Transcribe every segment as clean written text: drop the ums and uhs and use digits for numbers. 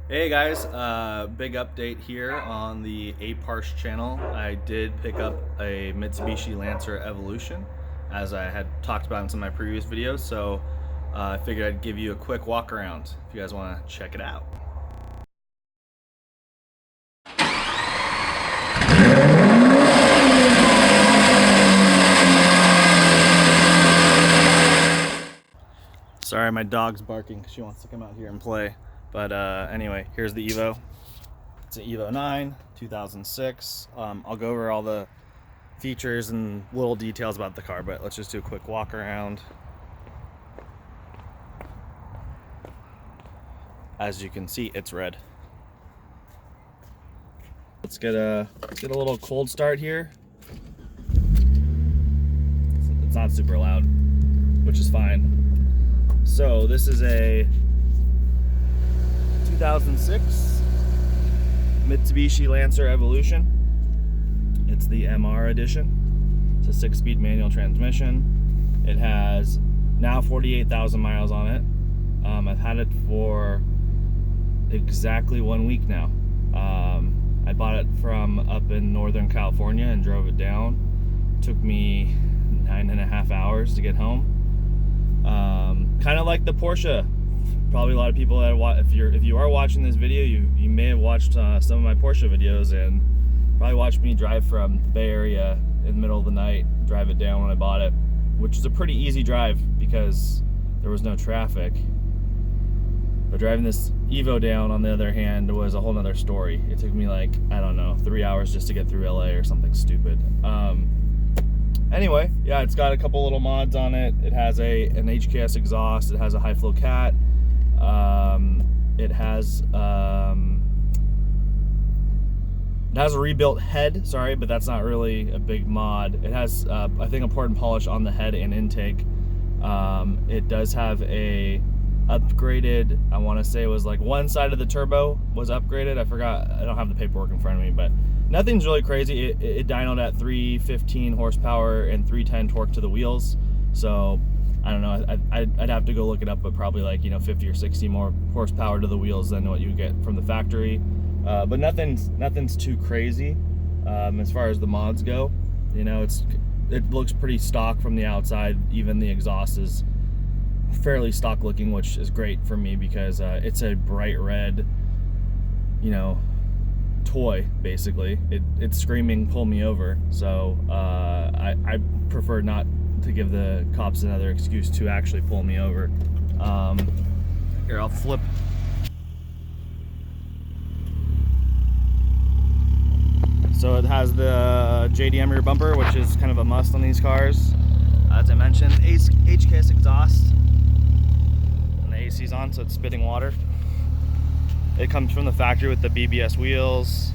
Hey guys, big update here on the A-Parts channel. I did pick up a Mitsubishi Lancer Evolution, as I had talked about in some of my previous videos, so I figured I'd give you a quick walk around if you guys want to check it out. Sorry, my dog's barking because she wants to come out here and play. But anyway, here's the Evo. It's an Evo 9, 2006. I'll go over all the features and little details about the car, but let's just do a quick walk around. As you can see, it's red. Let's get a little cold start here. It's not super loud, which is fine. So this is a 2006 Mitsubishi Lancer Evolution. It's the MR edition. It's a 6-speed manual transmission. It has now 48,000 miles on it. I've had it for exactly 1 week now. I bought it from up in Northern California and drove it down. It took me 9.5 hours to get home. Kind of like the Porsche. Probably a lot of people that if you are watching this video, you may have watched some of my Porsche videos and probably watched me drive from the Bay Area in the middle of the night, drive it down when I bought it, which is a pretty easy drive because there was no traffic. But driving this Evo down, on the other hand, was a whole nother story. It took me like, I don't know, 3 hours just to get through LA or something stupid. Anyway, yeah, it's got a couple little mods on it. It has an HKS exhaust. It has a high flow cat. It has a rebuilt head. Sorry, but that's not really a big mod. It has, I think, a port and polish on the head and intake. It does have a upgraded, I want to say it was like one side of the turbo was upgraded. I forgot, I don't have the paperwork in front of me, but nothing's really crazy. It dynoed at 315 horsepower and 310 torque to the wheels. So I don't know, I'd have to go look it up, but probably like, 50 or 60 more horsepower to the wheels than what you get from the factory. But nothing's too crazy as far as the mods go. It looks pretty stock from the outside. Even the exhaust is fairly stock looking, which is great for me because it's a bright red, toy basically. It's screaming pull me over. So I prefer not to give the cops another excuse to actually pull me over. Here, I'll flip. So it has the JDM rear bumper, which is kind of a must on these cars. As I mentioned, HKS exhaust. And the AC's on, so it's spitting water. It comes from the factory with the BBS wheels.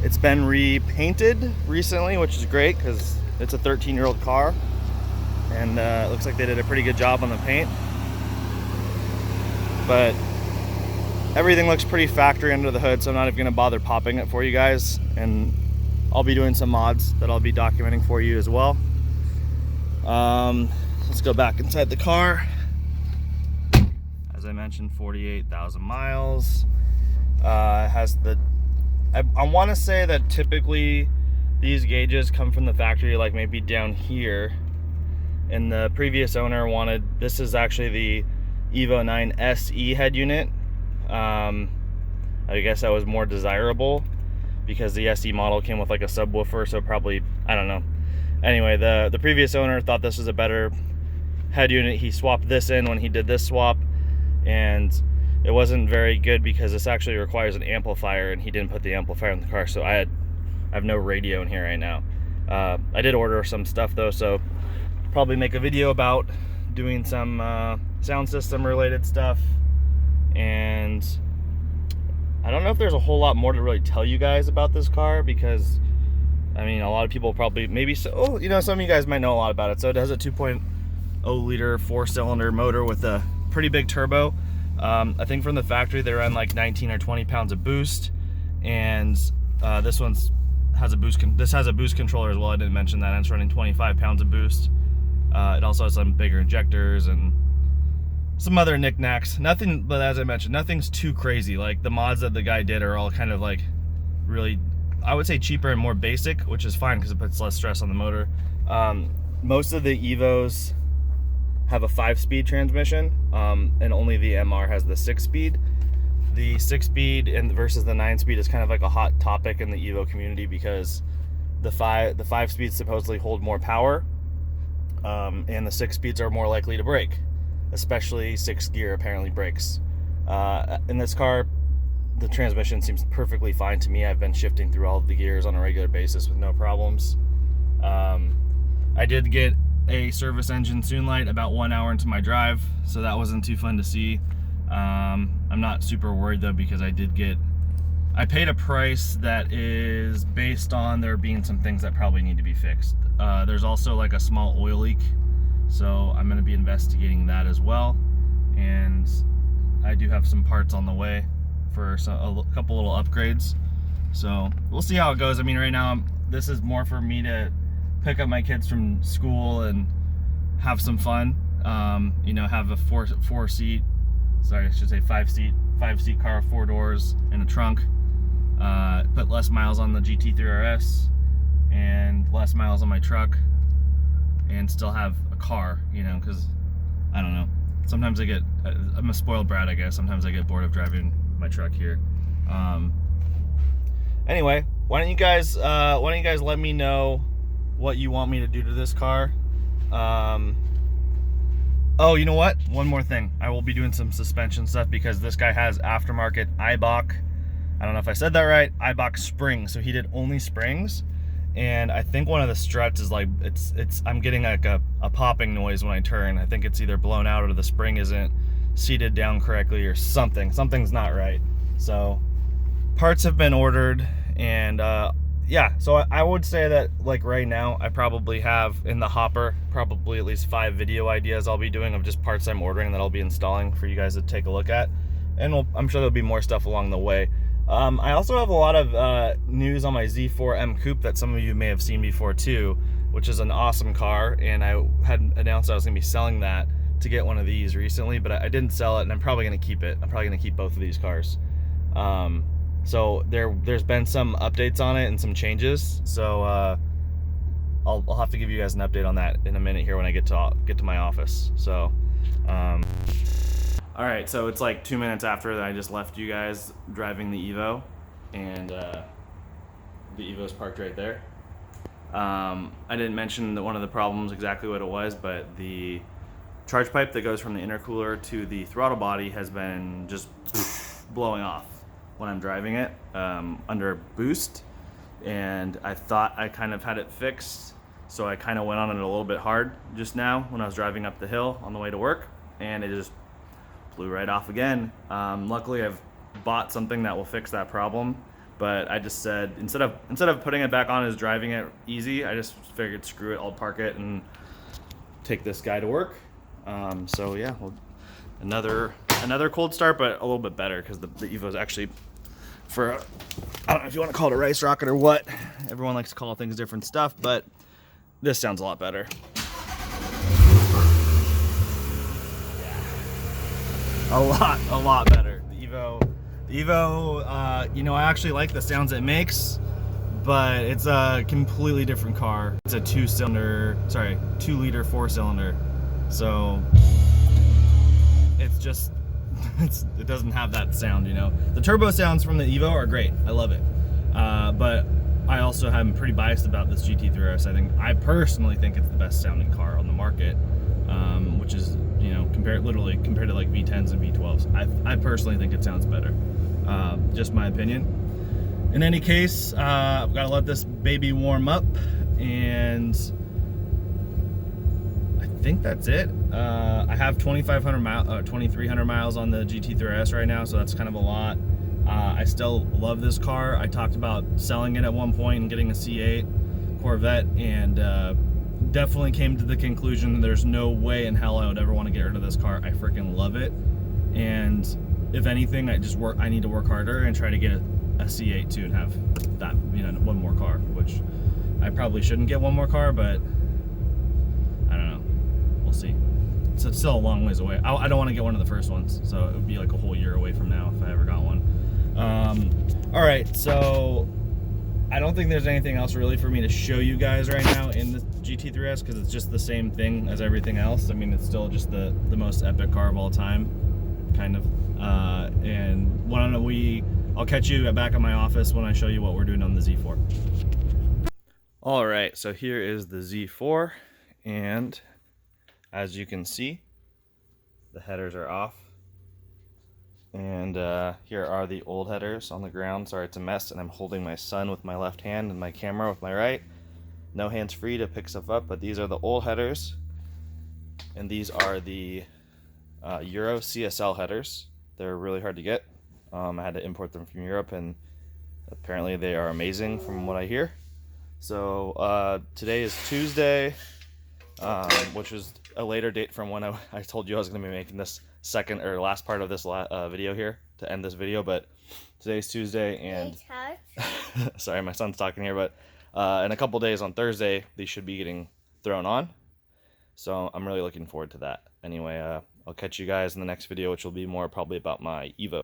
It's been repainted recently, which is great because it's a 13-year-old car. And it looks like they did a pretty good job on the paint. But everything looks pretty factory under the hood, so I'm not even going to bother popping it for you guys. And I'll be doing some mods that I'll be documenting for you as well. Let's go back inside the car. As I mentioned, 48,000 miles. It has the... I want to say that typically these gauges come from the factory, like maybe down here. And the previous owner wanted... This is actually the Evo 9 SE head unit. I guess that was more desirable because the SE model came with like a subwoofer, so probably, I don't know. Anyway, the previous owner thought this was a better head unit. He swapped this in when he did this swap, and it wasn't very good because this actually requires an amplifier, and he didn't put the amplifier in the car, so I have no radio in here right now. I did order some stuff though, so probably make a video about doing some sound system related stuff. And I don't know if there's a whole lot more to really tell you guys about this car because, I mean, a lot of people probably, maybe so, some of you guys might know a lot about it. So it has a 2.0 liter 4-cylinder motor with a pretty big turbo. I think from the factory they run like 19 or 20 pounds of boost, and this has a boost controller as well. I didn't mention that, and it's running 25 pounds of boost. It also has some bigger injectors and some other knickknacks. Nothing, but as I mentioned, nothing's too crazy. Like the mods that the guy did are all kind of like really, I would say cheaper and more basic, which is fine because it puts less stress on the motor. Most of the Evos have a 5-speed transmission, and only the MR has the 6-speed. The 6-speed and versus the 9-speed is kind of like a hot topic in the Evo community because the 5 speeds supposedly hold more power, and the 6 speeds are more likely to break, especially 6th gear apparently breaks. In this car, the transmission seems perfectly fine to me. I've been shifting through all of the gears on a regular basis with no problems. I did get a service engine soon light about 1 hour into my drive, so that wasn't too fun to see. I'm not super worried though because I paid a price that is based on there being some things that probably need to be fixed. There's also like a small oil leak, so I'm going to be investigating that as well, and I do have some parts on the way for a couple little upgrades, so we'll see how it goes. I mean, right now this is more for me to pick up my kids from school and have some fun, you know, have a five-seat car, 4 doors and a trunk, put less miles on the GT3 RS and less miles on my truck, and still have a car, you know, because I don't know, sometimes I'm a spoiled brat, I guess. Sometimes I get bored of driving my truck here. Anyway, why don't you guys let me know what you want me to do to this car. Oh, you know what? One more thing. I will be doing some suspension stuff because this guy has aftermarket Eibach. I don't know if I said that right. Eibach springs. So he did only springs, and I think one of the struts is like I'm getting like a popping noise when I turn. I think it's either blown out or the spring isn't seated down correctly or something. Something's not right. So parts have been ordered, and yeah, so I would say that like right now I probably have in the hopper probably at least 5 video ideas I'll be doing of just parts I'm ordering that I'll be installing for you guys to take a look at, and I'm sure there'll be more stuff along the way. I also have a lot of news on my Z4 M Coupe that some of you may have seen before too, which is an awesome car, and I had announced I was going to be selling that to get one of these recently, but I didn't sell it, and I'm probably going to keep it. I'm probably going to keep both of these cars. So there's been some updates on it and some changes, so I'll have to give you guys an update on that in a minute here when I get to my office. So all right, so it's like 2 minutes after I just left you guys driving the Evo, and the Evo's parked right there. I didn't mention that one of the problems exactly what it was, but the charge pipe that goes from the intercooler to the throttle body has been just blowing off when I'm driving it under boost, and I thought I kind of had it fixed, so I kind of went on it a little bit hard just now when I was driving up the hill on the way to work, and it just blew right off again. Luckily I've bought something that will fix that problem, but I just said instead of putting it back on as driving it easy, I just figured screw it, I'll park it and take this guy to work. So yeah, well, another cold start, but a little bit better because the Evo's actually, I don't know if you want to call it a race rocket or what. Everyone likes to call things different stuff, but this sounds a lot better. A lot better. The Evo, you know, I actually like the sounds it makes, but it's a completely different car. It's a 2-liter 4-cylinder. So it's just, it doesn't have that sound, you know. The turbo sounds from the Evo are great. I love it. But I also am pretty biased about this GT3 RS. I personally think it's the best sounding car on the market, which is, you know, compared to like V10s and V12s. I personally think it sounds better. Just my opinion. In any case, I've got to let this baby warm up, and I think that's it. I have 2,300 miles on the GT3 RS right now, so that's kind of a lot. I still love this car. I talked about selling it at one point and getting a C8 Corvette, and definitely came to the conclusion that there's no way in hell I would ever want to get rid of this car. I freaking love it, and if anything, I need to work harder and try to get a C8 too and have that, you know, one more car, which I probably shouldn't get one more car, but I don't know. We'll see. it's still a long ways away. I don't want to get one of the first ones, so it would be like a whole year away from now if I ever got one. All right, so I don't think there's anything else really for me to show you guys right now in the GT3 RS because it's just the same thing as everything else. I mean, it's still just the most epic car of all time, kind of. And why don't I'll catch you back at my office when I show you what we're doing on the Z4. All right, so here is the Z4, and as you can see, the headers are off. And here are the old headers on the ground. Sorry, it's a mess, and I'm holding my son with my left hand and my camera with my right. No hands free to pick stuff up, but these are the old headers. And these are the Euro CSL headers. They're really hard to get. I had to import them from Europe, and apparently they are amazing from what I hear. So today is Tuesday, which was a later date from when I told you I was going to be making this second or last part of this video here to end this video, but today's Tuesday, and sorry, my son's talking here, but in a couple days on Thursday these should be getting thrown on, so I'm really looking forward to that. Anyway, I'll catch you guys in the next video, which will be more probably about my Evo.